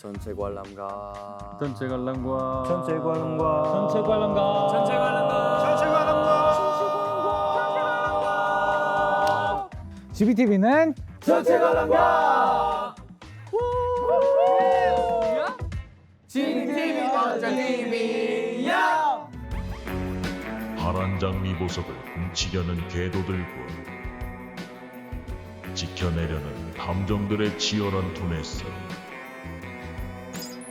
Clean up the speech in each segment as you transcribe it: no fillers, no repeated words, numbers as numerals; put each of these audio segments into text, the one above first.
전체 관람가. 전체 관람과 전체 관람과 전체 관람가 전체 관람과 전체 관람과 GBTV는 전체 관람과 GBTV 전체 TV야. 파란 장미 보석을 훔치려는 궤도들과 지켜내려는 탐정들의 치열한 투내 싸움.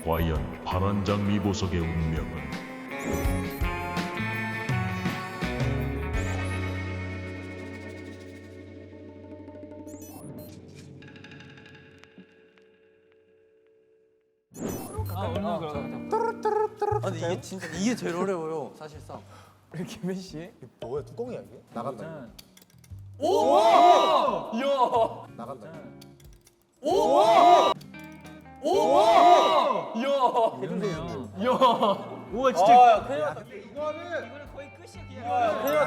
과연 파란 장미 보석의 운명은? 아니 이게 진짜 이게 제일 어려워요 사실상. 김현 씨. 뭐야 뚜껑이야 이게? 나간다. 나간다. 우와 진짜. 큰일 났다.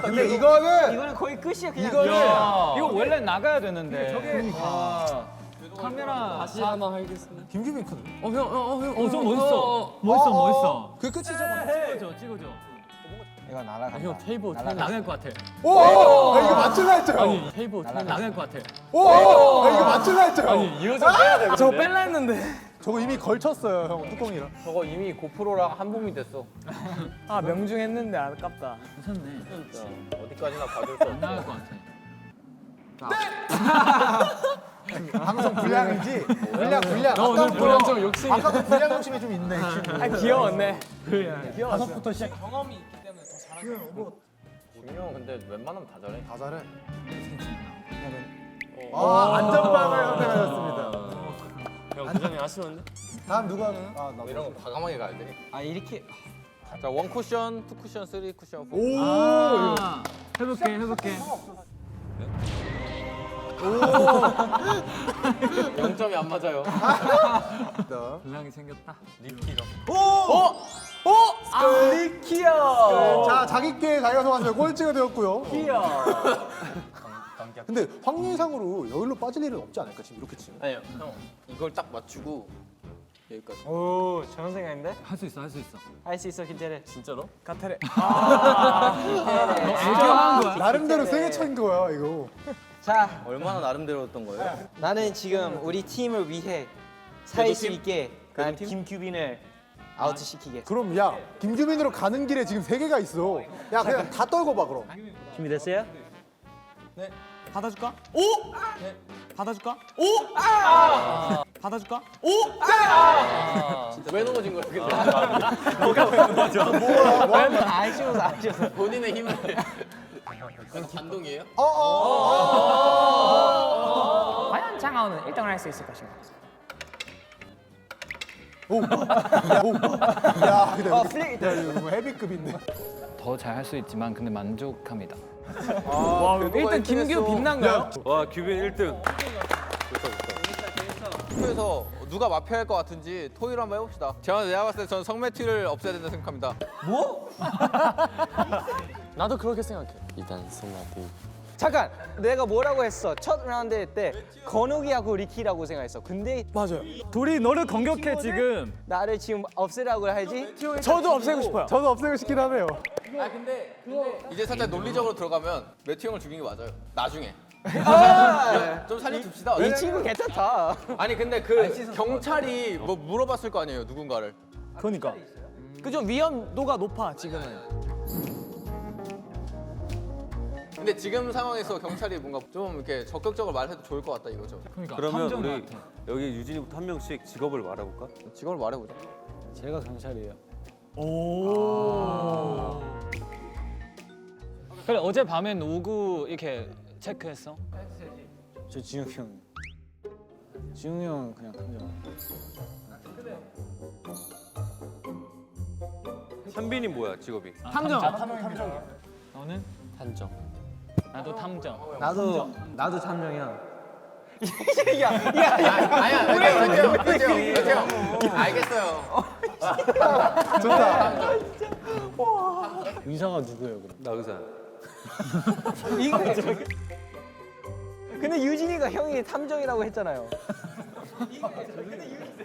근데 이거는 이거는 거의 끝이야 그냥. 이거 원래 나가야 되는데 저게 카메라 다시 한번 하겠습니다. 김규빈 큰. 좀 멋있어 그 끝이죠. 찍어줘 이거 날아간다. 형 테이블 나갈 것 같아 오, 이거 맞출라 했죠. 아니 테이블 나갈 것 같아 오, 이거 맞출라 했죠. 이거 좀 빼야 돼. 저거 뺄라 했는데. 저거 이미 걸쳤어요, 형 뚜껑이랑. 저거 이미 고프로랑 한 봄이 됐어. 아 명중했는데 아깝다. 무섭네 진짜 어디까지나 봐줄 수 없어. 나갈 것 같아 방송 분량이지. 분량. 너 오늘 분량 좀 욕심이. 아까도 분량 욕심이 좀 있네. 아 귀여웠네. 다섯부터 시작. 준영 근데 웬만하면 다 잘해. 다 잘해. 안전빵을 선택하셨습니다. 형 그전에 아쉬웠는데? 다음 누가 하나요? 아, 나 이런 거 과감하게 가야 돼. 아 이렇게. 자, 1 쿠션, 2 쿠션, 3 쿠션, 4. 아 해볼게 0점이 안 맞아요. 분량이 생겼다 리키가. 리키야. 자, 자기께 자기가 속았어요. 꼴찌가 되었고요. 리키야. 근데 확률상으로 여기로 빠질 일은 없지 않을까 지금 이렇게 치면. 아니요, 형 이걸 딱 맞추고 여기까지. 오 좋은 생각인데? 할 수 있어 할 수 있어 김태래. 진짜로? 카테레. 애교한 거야 나름대로 세게 친 거야 이거. 자, 얼마나 나름대로였던 거예요? 나는 지금 우리 팀을 위해 살 수 있게 난 김규빈을 아웃 시키게. 그럼 야 김규민으로 가는 길에 지금 3개가 있어. 야 그냥 다 떨고 봐 그럼. 준비됐어요? 받아줄까? 오! 네. 받아줄까? 오! 아! 받아줄까? 오! 왜 넘어진 거야? 근데 아쉬워서. 본인의 힘을. 그건 감동이에요? 과연 장하오는 1등을 할 수 있을 것인가? 야 근데 플레이. 이거 뭐 헤비급인데. 더 잘 할 수 있지만 근데 만족합니다 와 일단 김규 빛난가요? 와 규빈 1등. 투표에서 누가 마피아일 것 같은지 토의를 한번 해봅시다. 내가 봤을 때 저는 성매튜를 없애야 된다 생각합니다. 나도 그렇게 생각해. 일단 성매튜. 잠깐, 내가 뭐라고 했어? 첫 라운드 때 건욱이하고 리키라고 생각했어. 근데 맞아요. 둘이 너를 공격해 지금. 나를 지금 없애라고 하지? 저도 없애고 싶어요. 저도 없애고 싶긴 하네요. 아 근데 이제 살짝 논리적으로 들어가면 매튜 형을 죽인 게 맞아요. 나중에. 좀 살려줍시다. 이 친구 괜찮다. 아니 근데 그 경찰이 뭐 물어봤을 거 아니에요 누군가를. 그러니까. 그 좀 위험도가 높아 지금은. 근데 지금 상황에서 경찰이 뭔가 좀 이렇게 적극적으로 말해도 좋을 것 같다 이거죠. 그러니까 그러면 탐정 우리 같아. 여기 유진이부터 한 명씩 직업을 말해볼까? 직업을 말해보자. 제가 경찰이에요. 그래 어젯밤에 누구 이렇게 체크했어? 저 지웅 형. 지웅 형 그냥 탐정. 현빈이 뭐야 직업이? 탐정 너는? 단정. 나도 탐정 나도 탐정이야. 아니야 매튜 형. 알겠어요. 좋다. 의사가 누구예요 그럼? 나 의사. 근데 유진이가 형이 탐정이라고 했잖아요.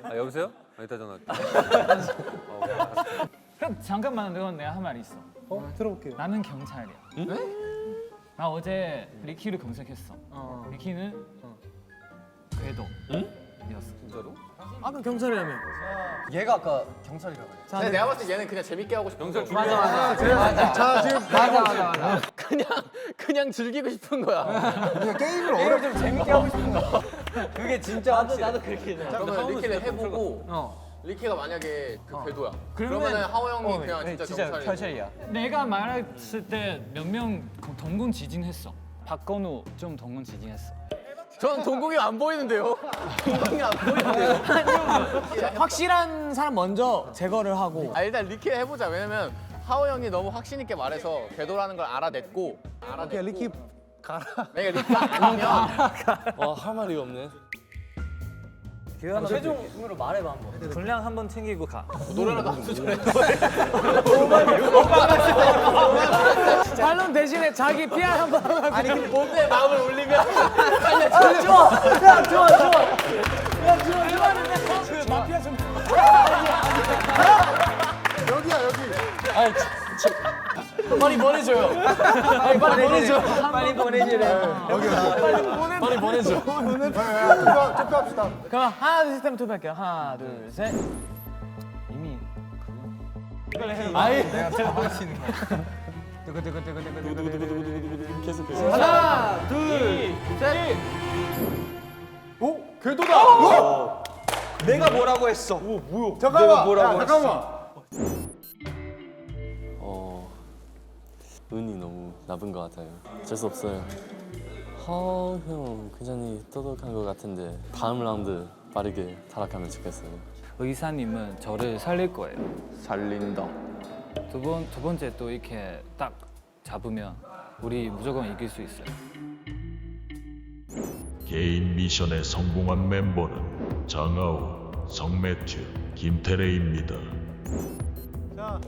아 여보세요? 이따 전화할게. 그럼 잠깐만, 이건 내가 한 말이 있어. 들어볼게요. 나는 경찰이야. 나 어제 리키를 검색했어. 리키는 궤도였어. 진짜로? 아까 경찰이라며. 얘가 아까 경찰이라고 해. 근데 내가 봤을 때 얘는 그냥 재밌게 하고 싶은 경찰 거야. 준비하자. 자, 지금 맞아. 그냥 즐기고 싶은 거야. 그냥 게임을 어렵게 좀 재밌게 하고 싶은 거. 그게 진짜 나도 그렇게 해. 그러면 리키를 해보고 리키가 만약에 그 궤도야. 그러면- 그러면은 하호 형이 그냥 진짜 경찰이고. 경찰이야. 내가 말했을 때 몇 명 동군 지진했어. 박건우 좀 동군 지진했어. 전 동국이 안 보이는데요. 동국이 안 보이는데요. 확실한 사람 먼저 제거를 하고. 아 일단 리키 해보자. 왜냐면 하호 형이 너무 확신 있게 말해서 궤도라는 걸 알아냈고. 오케이, 리키 가라. 내가 리키가 가면 할 말이 없네. 규현아 최종으로 말해봐 한번. 분량 한번 챙기고 가. 노래라도 안 수준해. 반론 대신에 자기 PR 한번 하고. 아니 근데 몸에 마음을 올리면 여기야, 여기. 빨리 보내줘요. 빨리 보내줘. 빨리 보내주래. 빨리 보내줘. 투표합시다. 그럼 하나 둘 셋 하면 투표할게요. 하나 둘 셋. 이미 아이. 하나 둘 셋. 오, 궤도다. 내가 뭐라고 했어? 잠깐만. 야, 잠깐만. 운이 너무 나쁜 것 같아요. 어쩔 수 없어요. 하우 형 굉장히 똑똑한 것 같은데 다음 라운드 빠르게 타락하면 좋겠어요. 의사님은 저를 살릴 거예요. 살린다. 두 번째 또 이렇게 딱 잡으면 우리 무조건 이길 수 있어요. 개인 미션에 성공한 멤버는 장하우, 성매튜, 김태래입니다. 자,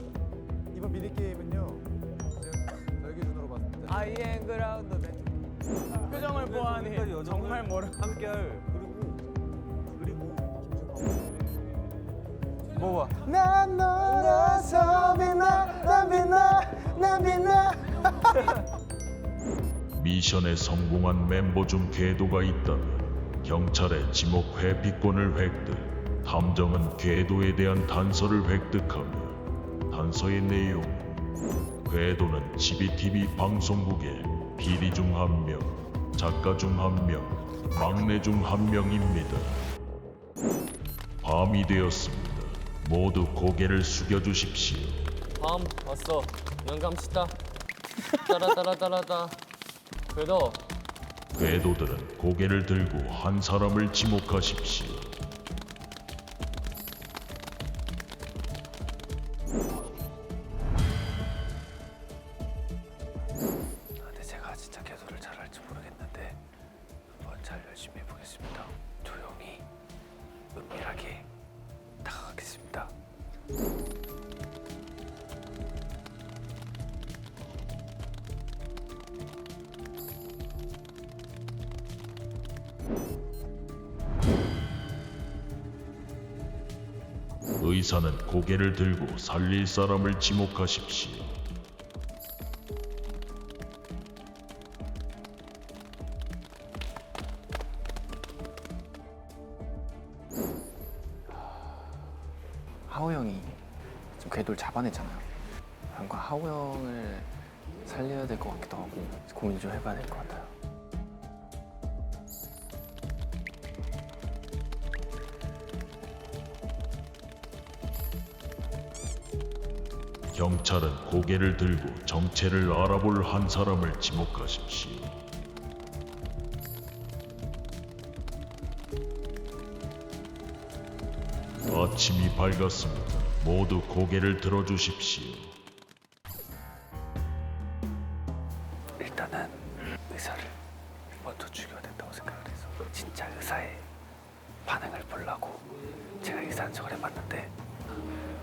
이번 미니 게임은요. 저희 기준으로 봤을 때 아이엔 그라운드 표정을 보아하니 정말 모르. 함께할 그리고 뭐가? 난 너라서 빛나, 난 빛나, 난 빛나. 미션에 성공한 멤버 중 궤도가 있다면 경찰의 지목 회피권을 획득, 탐정은 궤도에 대한 단서를 획득하며 단서의 내용, 궤도는 GBTV 방송국의 PD 중 한 명, 작가 중 한 명, 막내 중 한 명입니다. 밤이 되었습니다. 모두 고개를 숙여주십시오. 밤 왔어. 눈 감시다. 따라따라따라따. 그래도 궤도들은 고개를 들고 한 사람을 지목하십시오. 근데 제가 진짜 궤도를 잘할지 모르겠는데 한번 잘 열심히 해보겠습니다. 조용히 은밀하게 다가가겠습니다. 의사는 고개를 들고 살릴 사람을 지목하십시오. 하호 형이 지금 궤도를 잡아냈잖아요. 뭔가 하호 형을 살려야 될 것 같기도 하고 고민 좀 해봐야 될 것 같아요. 경찰은 고개를 들고 정체를 알아볼 한 사람을 지목하십시오. 아침이 밝았습니다. 모두 고개를 들어주십시오. 일단은 의사를 먼저 죽여야 된다고 생각을 해서 진짜 의사의 반응을 보려고 제가 의사 척을 해봤는데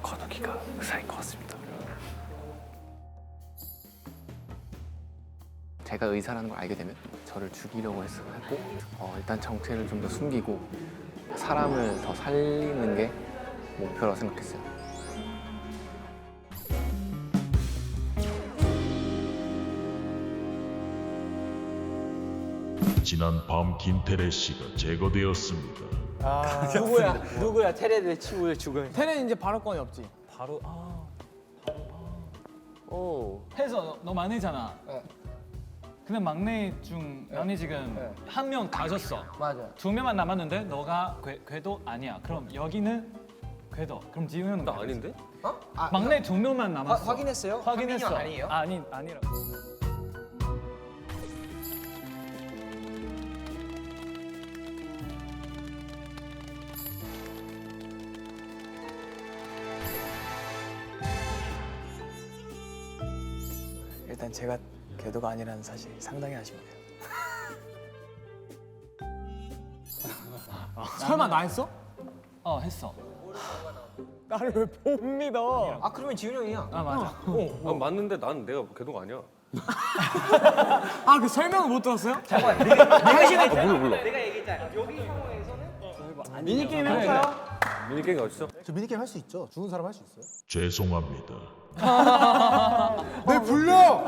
건욱이가 의사인 것 같습니다. 제가 의사라는 걸 알게 되면 저를 죽이려고 했고 일단 정체를 좀 더 숨기고 사람을 더 살리는 게 목표라고 생각했어요. 지난 밤 김태래 씨가 제거되었습니다. 누구야? 테레의 친구의 죽음. 테레는 이제 발언권이 없지. 해서 너 막내잖아. 근데 막내 중 막내 지금 한 명 가졌어. 맞아. 2명만 남았는데 너가 궤도 아니야. 그럼 여기는 궤도. 그럼 지우 형은 나 아닌데? 막내 2명만 남았어. 확인했어요? 확인했어. 한민이 아니에요? 아니라. 일단 제가 궤도가 아니라는 사실 상당히 아쉽네요. 설마 나 했어? 했어. 나를 왜 못 믿어? 아 그러면 지훈 형이야. 아 맞아. 아, 맞는데 난 내가 궤도가 아니야. 아 그 설명을 못 들었어요? 미니게임 해볼까요? 미니게임이 어딨어? 저 미니게임 할 수 있죠? 죽은 사람 할 수 있어요? 죄송합니다. 네 불려!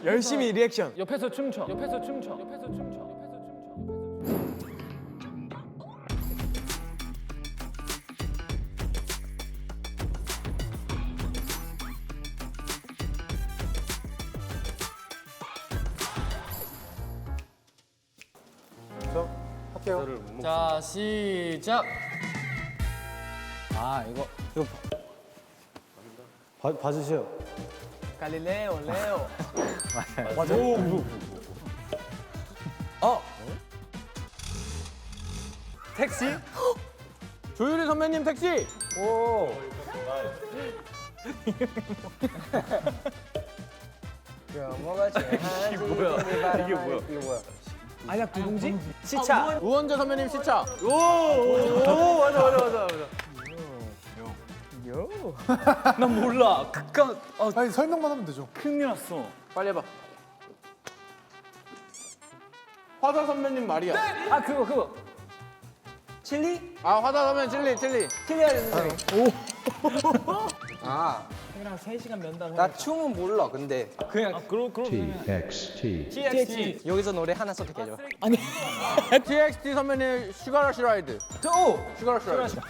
열심히 리액션. 옆에서 춤춰. 저 할게요. 자 시작. 아 이거 봐주세요. 갈릴레오 레오. 맞아. 택시? 조유리 선배님 택시. 오. 이게 뭐야? 아니야 누룽지? 시차. 우원재 선배님 시차. 난 몰라. 극강. 아니 설명만 하면 되죠. 큰일 났어. 빨리 해봐. 화사 선배님 말이야. 아 그거. 칠리? 아 화사 선배님 칠리. 칠리야 선생님. 나 춤은 몰라. 근데 그냥 그러면 TXT TXT. 여기서 노래 하나 선택해줘. TXT 선배님 슈가러시 라이드. 오! 슈가러시 라이드.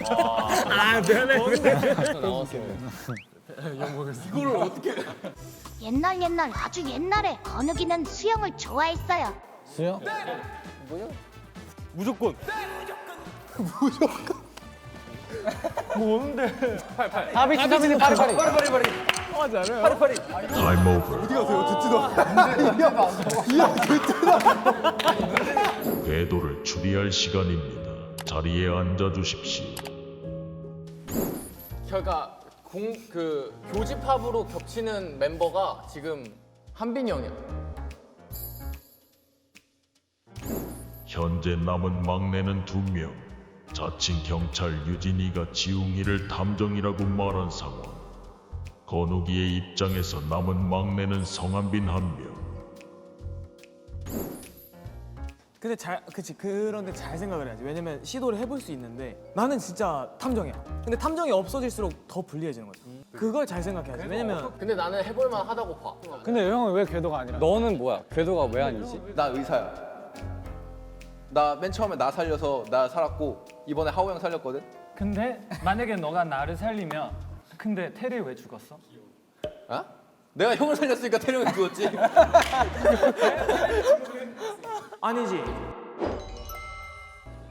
옛날 아주 옛날에 건욱이는 수영을 좋아했어요. 무조건. 다비치 선배님 파리파리. 타임 오버. 어디 가세요? 듣지도 않아. 이야 듣지도 궤도를 추리할 시간입니다. 자리에 앉아 주십시오. 그러니까 그 교집합으로 겹치는 멤버가 지금 한빈이 형이야. 현재 남은 막내는 2명. 자칭 경찰 유진이가 지웅이를 탐정이라고 말한 상황. 건욱이의 입장에서 남은 막내는 성한빈 1명. 근데 그런데 잘 생각을 해야지. 왜냐면 시도를 해볼 수 있는데 나는 진짜 탐정이야. 근데 탐정이 없어질수록 더 불리해지는 거지. 그걸 잘 생각해야지. 왜냐면 근데 나는 해볼만 하다고 봐. 근데 형은 왜 궤도가 아니라? 너는 뭐야? 궤도가 왜 아니지? 나 의사야. 나 맨 처음에 나 살려서 나 살았고 이번에 하우 형 살렸거든. 근데 만약에 너가 나를 살리면 근데 테리 왜 죽었어? 어? 내가 형을 살렸으니까 태령이 죽었지. 아니지.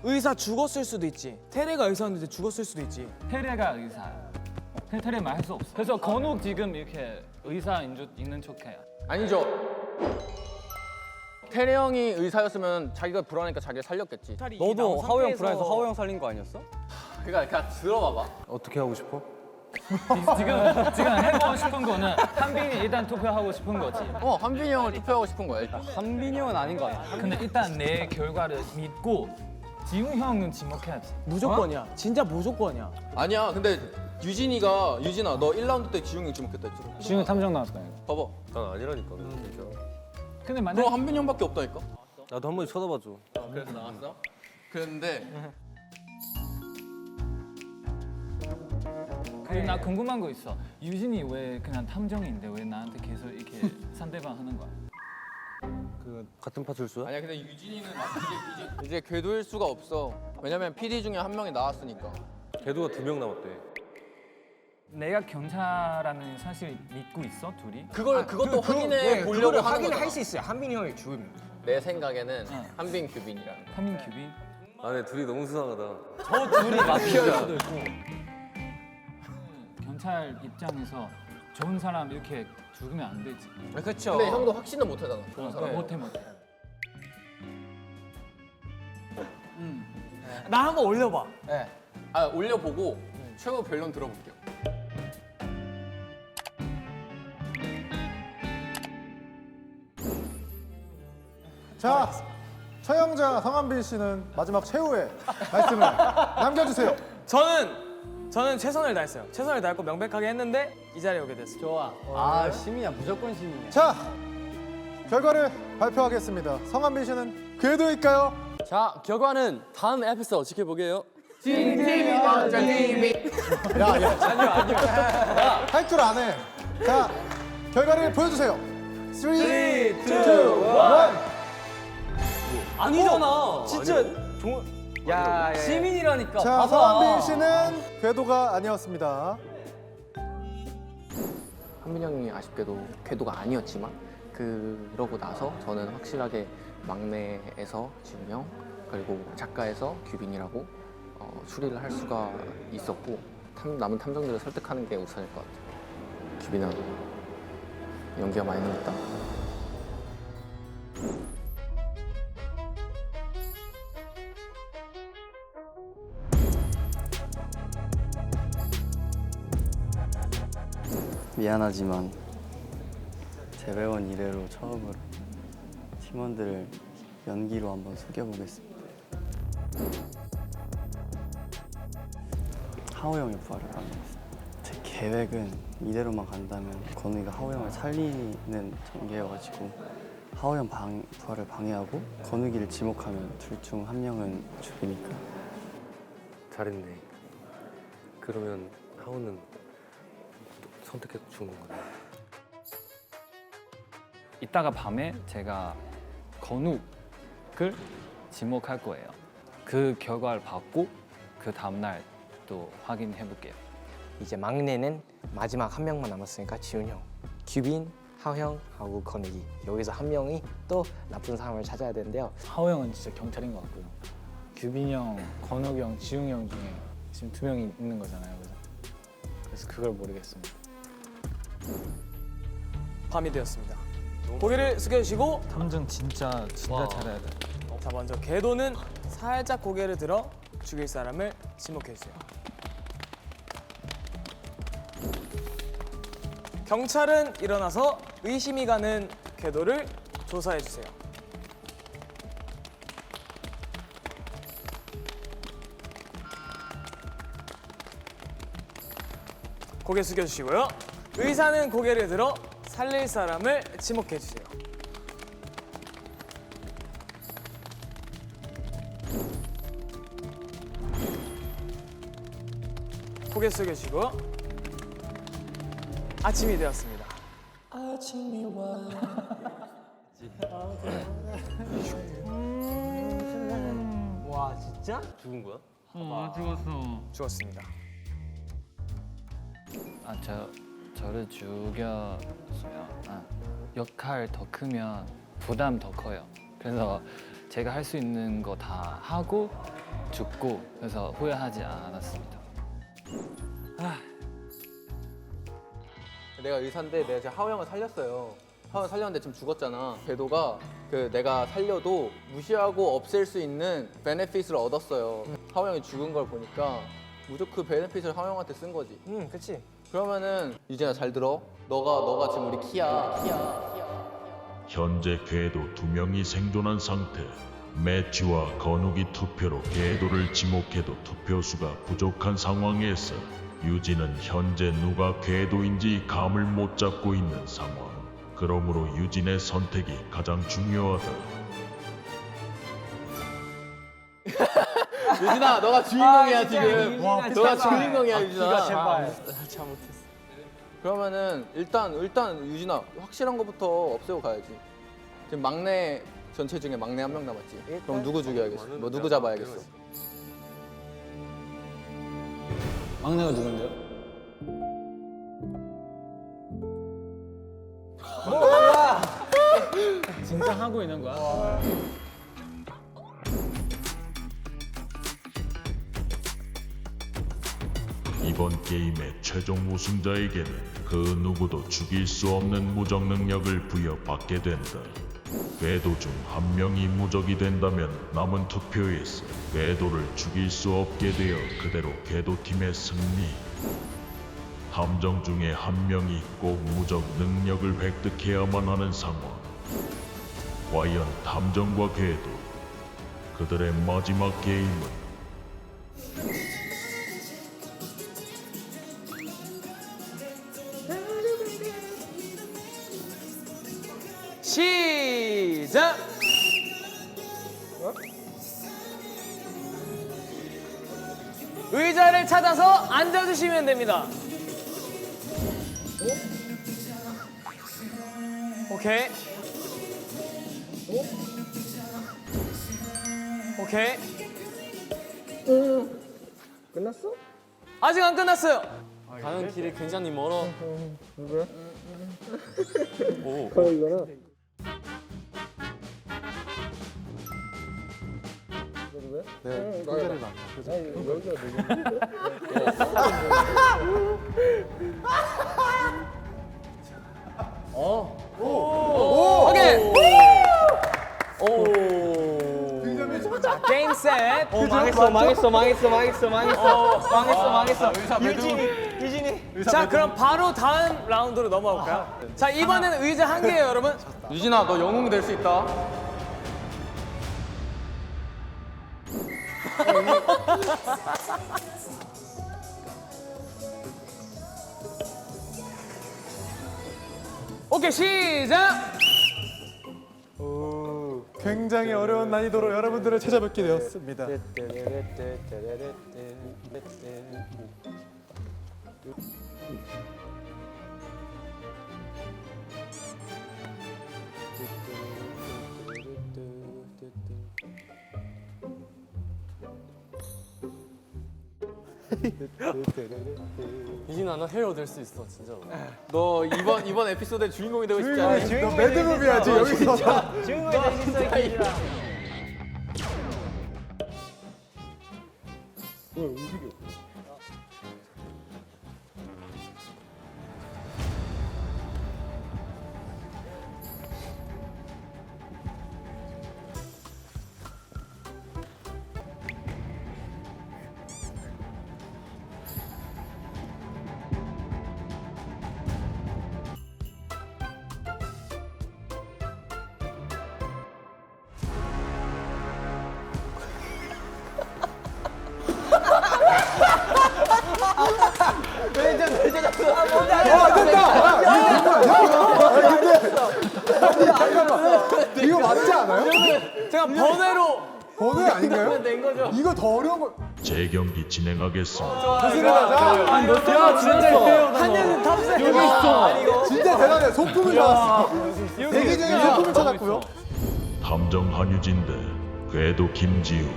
의사 죽었을 수도 있지. 테레가 의사였는데 죽었을 수도 있지. 테레가 의사야. 테레 말할 수 없어. 그래서 건욱 지금 이렇게 의사 있는 척해. 아니죠. 테레 형이 의사였으면 자기가 불안하니까 자기를 살렸겠지. 너도 하우 형 불안해서 하우 형 살린 거 아니었어? 그러니까 들어봐봐. 어떻게 하고 싶어? 지금 해보고 싶은 거는 한빈이 일단 투표하고 싶은 거지. 한빈이 형을 투표하고 싶은 거야. 일단. 한빈이 형은 아닌 거 아니야? 근데 일단 내 결과를 믿고 지웅 형은 지목해야지. 무조건이야. 진짜 무조건이야. 아니야. 근데 유진아 너 1라운드 때 지웅이 주목했다 했잖아. 지웅 탐정 나왔다. 봐봐. 난 아니라니까. 진짜. 근데 만약 너 한빈이 형밖에 없다니까. 나도 한 번씩 쳐다봐줘. 그래서 나왔어? 그랬는데 그리고 나 궁금한 거 있어. 유진이 왜 그냥 탐정인데 왜 나한테 계속 이렇게 상대방 하는 거야? 그 같은 파 줄수야? 아니야 근데 유진이는 이제 궤도일 수가 없어. 왜냐면 PD 중에 한 명이 나왔으니까. 궤도가 2명 남았대. 내가 경찰라는 사실 믿고 있어 둘이? 그것도 확인해 보려고 하는 거잖아. 할수 있어요. 한빈이 형이 죽으면. 내 생각에는 한빈 규빈이라는 거. 하민 규빈? 아, 네, 둘이 너무 수상하다. 저 둘이 마피아일 수도 있고. 경찰 입장에서 좋은 사람 이렇게 죽으면 안 되지. 그렇죠. 근데 형도 확신은 못 하잖아. 좋은 사람. 못해. 나 한번 올려봐. 네. 아 올려보고 최고 변론 들어볼게요. 자, 최영자, 성한빈 씨는 마지막 최후의 말씀을 남겨주세요. 저는 최선을 다했어요. 최선을 다했고 명백하게 했는데 이 자리에 오게 됐어요. 좋아. 아 시민이야 무조건 시민이야. 자, 결과를 발표하겠습니다. 성한빈 씨는 궤도일까요? 자 결과는 다음 에피소드 지켜보게요. 야, 할 줄 아네. 자, 결과를 보여주세요. 3, 2, 1. 아니잖아. 진짜 야, 시민이라니까. 자, 봐봐. 성한빈 씨는 궤도가 아니었습니다. 한빈 형이 아쉽게도 궤도가 아니었지만 그러고 나서 저는 확실하게 막내에서 지훈 형 그리고 작가에서 규빈이라고 추리를 할 수가 있었고 남은 탐정들을 설득하는 게 우선일 것 같아요. 규빈아, 연기가 많이 늘었다. 미안하지만 재배원 이래로 처음으로 팀원들을 연기로 한번 속여보겠습니다. 하호 형의 부활을 방해했습니다. 제 계획은 이대로만 간다면 건우이가 하호 형을 살리는 전개여가지고 하호 형 부활을 방해하고 건우기를 지목하면 둘 중 한 명은 죽이니까. 잘했네. 그러면 하우는 선택해서 죽는 거네. 이따가 밤에 제가 건욱을 지목할 거예요. 그 결과를 받고 그 다음날 또 확인해 볼게요. 이제 막내는 마지막 한 명만 남았으니까 지훈 형, 규빈, 하호 형 하고 건욱이. 여기서 한 명이 또 나쁜 사람을 찾아야 되는데요. 하호 형은 진짜 경찰인 것 같고요. 규빈이 형, 건욱이 형, 지웅이 형 중에 지금 2명이 있는 거잖아요. 그래서 그걸 모르겠습니다. 밤이 되었습니다. 고개를 숙여주시고 탐정 진짜 잘해야 돼. 자, 먼저 궤도는 살짝 고개를 들어 죽일 사람을 지목해주세요. 경찰은 일어나서 의심이 가는 궤도를 조사해주세요. 고개 숙여주시고요. 의사는 고개를 들어 살릴 사람을 지목해주세요. 고개 숙여주시고요. 아침이 되었습니다. 아침이 와. 와, 진짜? 죽은 거야? 죽었어. 죽었습니다. 저를 죽였어요. 역할 더 크면 부담 더 커요. 그래서 제가 할 수 있는 거 다 하고 죽고 그래서 후회하지 않았습니다. 내가 의사인데 내가 지금 하호 형을 살렸어요. 하호 형 살렸는데 지금 죽었잖아. 궤도가 내가 살려도 무시하고 없앨 수 있는 베네핏을 얻었어요. 하호 형이 죽은 걸 보니까 무조건 그 베네핏을 하호 형한테 쓴 거지. 그치. 그러면은 유진아 잘 들어. 너가 지금 우리 키야. 현재 궤도 2명이 생존한 상태. 매치와 건욱이 투표로 궤도를 지목해도 투표수가 부족한 상황에서 유진은 현재 누가 궤도인지 감을 못 잡고 있는 상황. 그러므로 유진의 선택이 가장 중요하다. 유진아, 너가 주인공이야 진짜, 지금. 유진아, 너가 제발. 주인공이야 유진아. 제발. 잘못했어. 그러면은 일단 유진아 확실한 거부터 없애고 가야지. 지금 막내 전체 중에 막내 한 명 남았지. 그럼 누구 죽여야겠어? 뭐 누구 잡아야겠어? 막내가 누군데요? 진짜 하고 있는 거야? 이번 게임의 최종 우승자에게는 그 누구도 죽일 수 없는 무적 능력을 부여받게 된다. 궤도 중 한 명이 무적이 된다면 남은 투표에서 궤도를 죽일 수 없게 되어 그대로 궤도팀의 승리. 탐정 중에 한 명이 꼭 무적 능력을 획득해야만 하는 상황. 과연 탐정과 궤도, 그들의 마지막 게임은 시작! 의자를 찾아서 앉아주시면 됩니다. 오케이. 오케이. 끝났어? 아직 안 끝났어요. 가는 길이 굉장히 멀어. 오케이. 자, 게임 셋. 망했어. 유진이. 자, 그럼 바로 다음 라운드로 넘어가 볼까요? 자, 이번에는 의자 한 개예요, 여러분. 유진아, 너 영웅 될 수 있다. 오케이, 시작. 굉장히 어려운 난이도로 여러분들을 찾아뵙게 되었습니다. 유진아 너 헤어 될 수 있어 진짜로. 너 이번 에피소드의 주인공이 되고 싶지 않아? 너 매드무비야지 여기서. 주인공이 될 수 있어, 유진아. 이거 맞지 않아요? 제가 번외로 번외 아닌가요? 이거 더 어려운 거. 재경기 진행하겠습니다. 야, 진짜 있어요. 한여는 탑승. 여기 있어. 진짜 대단해. 소품을 찾았어. 대기 중에 소품을 찾았고요. 탐정 한유진 대 궤도 김지우.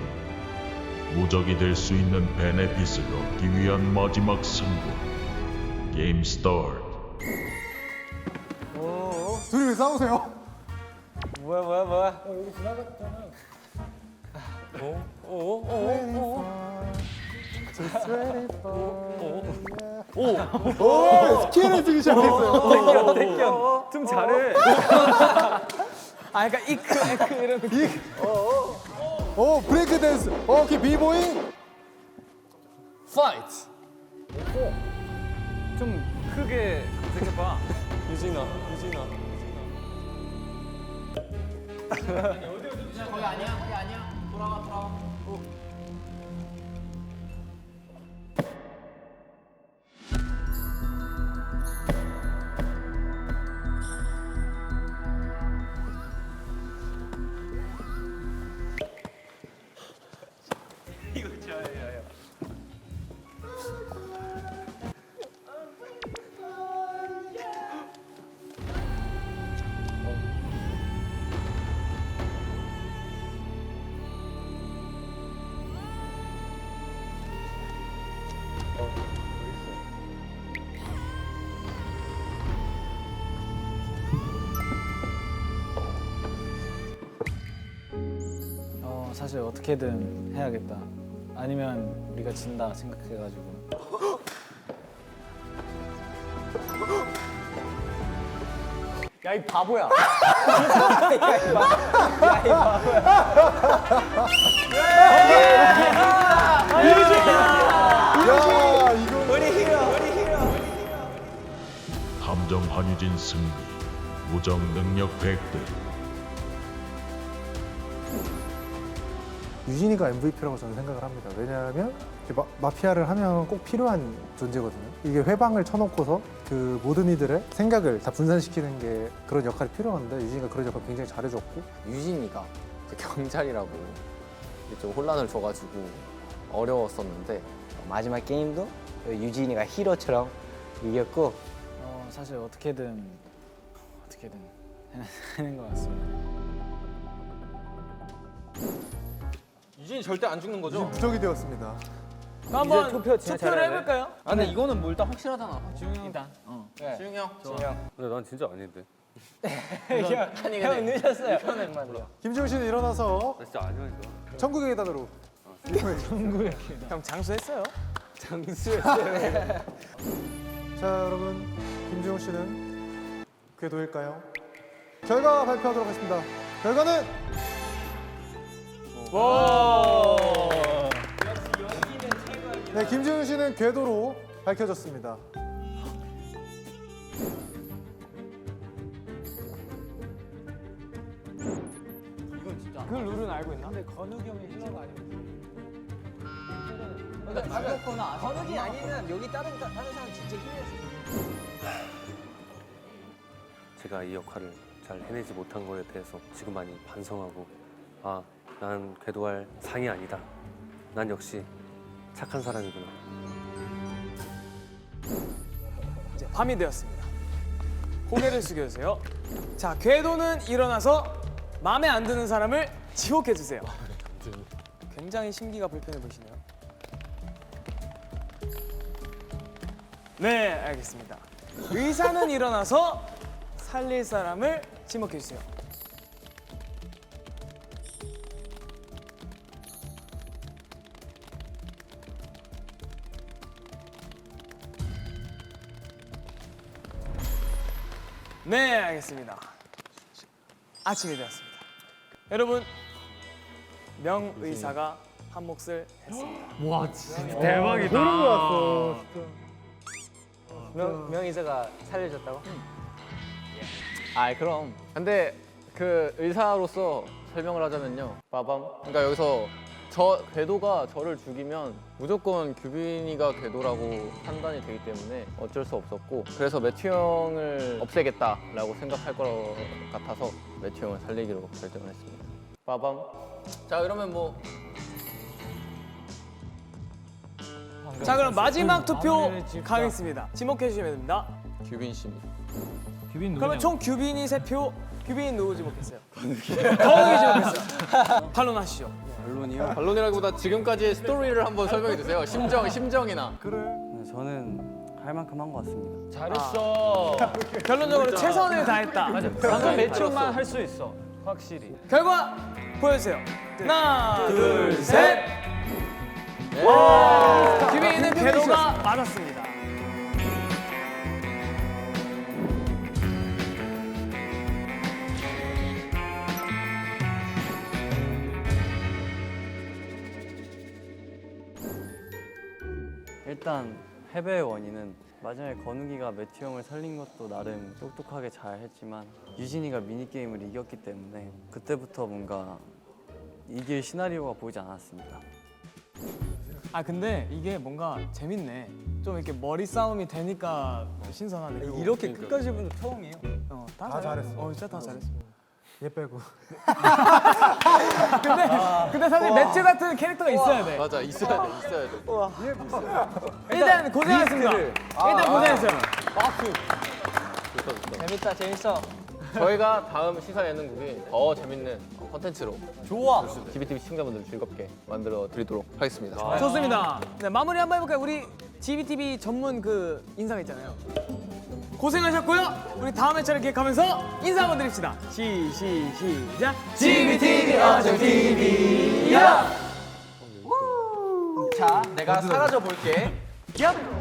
무적이 될 수 있는 베네핏을 얻기 위한 마지막 승부. 게임 스타트. 둘이 왜 싸우세요? 뭐야? 오, 스키를 쓰기 시작했어요. 택견. 좀 잘해. 아, 그러니까 에크 이런 느낌. 오, 브레이크 댄스. 오케이, 비보잉. 파이트. 좀 크게 검색해봐. 유진아. 거기 아니야. 돌아와. 사실 어떻게든 해야겠다. 아니면 우리가 진다 생각해가지고. 야 이 바보야. 야, 이거 탐정 한유진 승리, 무적 능력 획득. 유진이가 MVP라고 저는 생각을 합니다. 왜냐하면 이렇게 마피아를 하면 꼭 필요한 존재거든요. 이게 회방을 쳐놓고서 그 모든 이들의 생각을 다 분산시키는 게 그런 역할이 필요한데 유진이가 그런 역할 굉장히 잘해줬고 유진이가 이제 경찰이라고 좀 혼란을 줘가지고 어려웠었는데 마지막 게임도 유진이가 히로처럼 이겼고 사실 어떻게든 해낸 것 같습니다. 유진이 절대 안 죽는 거죠? 부적이 되었습니다. 한번 투표를 해볼까요? 아 근데 이거는 뭐 일단 확실하잖아. 지웅 형 일단. 네. 지웅 형. 근데 난 진짜 아닌데. 형 늦었어요. 김지훈 씨는 일어나서 나 진짜 아니야 이거. 천국의 계단으로. 형 장수했어요. 자 여러분, 김지훈 씨는 궤도일까요? 결과 발표하도록 하겠습니다. 결과는 네, 김지훈 씨는 궤도로 밝혀졌습니다. 그 룰은 알고 있나? 건욱이 아니면 여기 다른 사람 진짜 힘들었어. 제가 이 역할을 잘 해내지 못한 거에 대해서 지금 많이 반성하고 난 궤도할 상이 아니다. 난 역시 착한 사람이구나. 이제 밤이 되었습니다. 고개를 숙여주세요. 자, 궤도는 일어나서 마음에 안 드는 사람을 지목해 주세요. 굉장히 심기가 불편해 보이시네요. 네, 알겠습니다. 의사는 일어나서 살릴 사람을 지목해 주세요. 네, 알겠습니다. 아침이 되었습니다. 여러분, 명의사가 한 몫을 했습니다. 대박이다. 명의사가 살려줬다고? 아 그럼. 근데 그 의사로서 설명을 하자면요. 빠밤. 그러니까 여기서 궤도가 저를 죽이면 무조건 규빈이가 궤도라고 판단이 되기 때문에 어쩔 수 없었고, 그래서 매튜 형을 없애겠다라고 생각할 것 같아서 매튜 형을 살리기로 결정을 했습니다. 빠밤. 자 그러면 뭐 자, 그럼 마지막 투표 가겠습니다. 지목해 주시면 됩니다. 규빈 씨입니다. 그러면 총 규빈이 3표. 규빈이 누구 지목했어요? 건욱이 지목했어요. 반론하시죠. 반론이라기보다 지금까지의 스토리를 한번 설명해 주세요. 심정이나. 저는 할 만큼 한 것 같습니다. 잘했어. 결론적으로 최선을 다했다. 방금 매치만 할 수 있어. 확실히. 결과 보여주세요. 하나, 둘, 셋. 규빈이는 궤도가 맞았습니다. 일단 패배의 원인은 마지막에 건욱이가 매튜 형을 살린 것도 나름 똑똑하게 잘 했지만 유진이가 미니게임을 이겼기 때문에 그때부터 뭔가 이길 시나리오가 보이지 않았습니다. 아, 근데 이게 뭔가 재밌네. 좀 이렇게 머리 싸움이 되니까 신선하네. 이렇게 끝까지 본 적 처음이에요. 다 잘했어. 진짜 다 잘했어. 얘 빼고. 근데 사실 매튜 같은 캐릭터가 있어야 돼. 맞아, 있어야 돼. 일단 고생하셨습니다. 일단 고생했어요. 재밌다, 재밌어. 저희가 다음 시사 예능국이 더 재밌는 컨텐츠로 좋아. GBTV 시청자분들 즐겁게 만들어 드리도록 하겠습니다. 좋습니다. 네, 마무리 한번 해볼까요? 우리 GBTV 전문 그 인사가 있잖아요. 고생하셨고요. 우리 다음 회차를 기획하면서 인사 한번 드립시다. 시작. GBTV 어정 TV야. 자, 내가 사라져 볼게. 얍.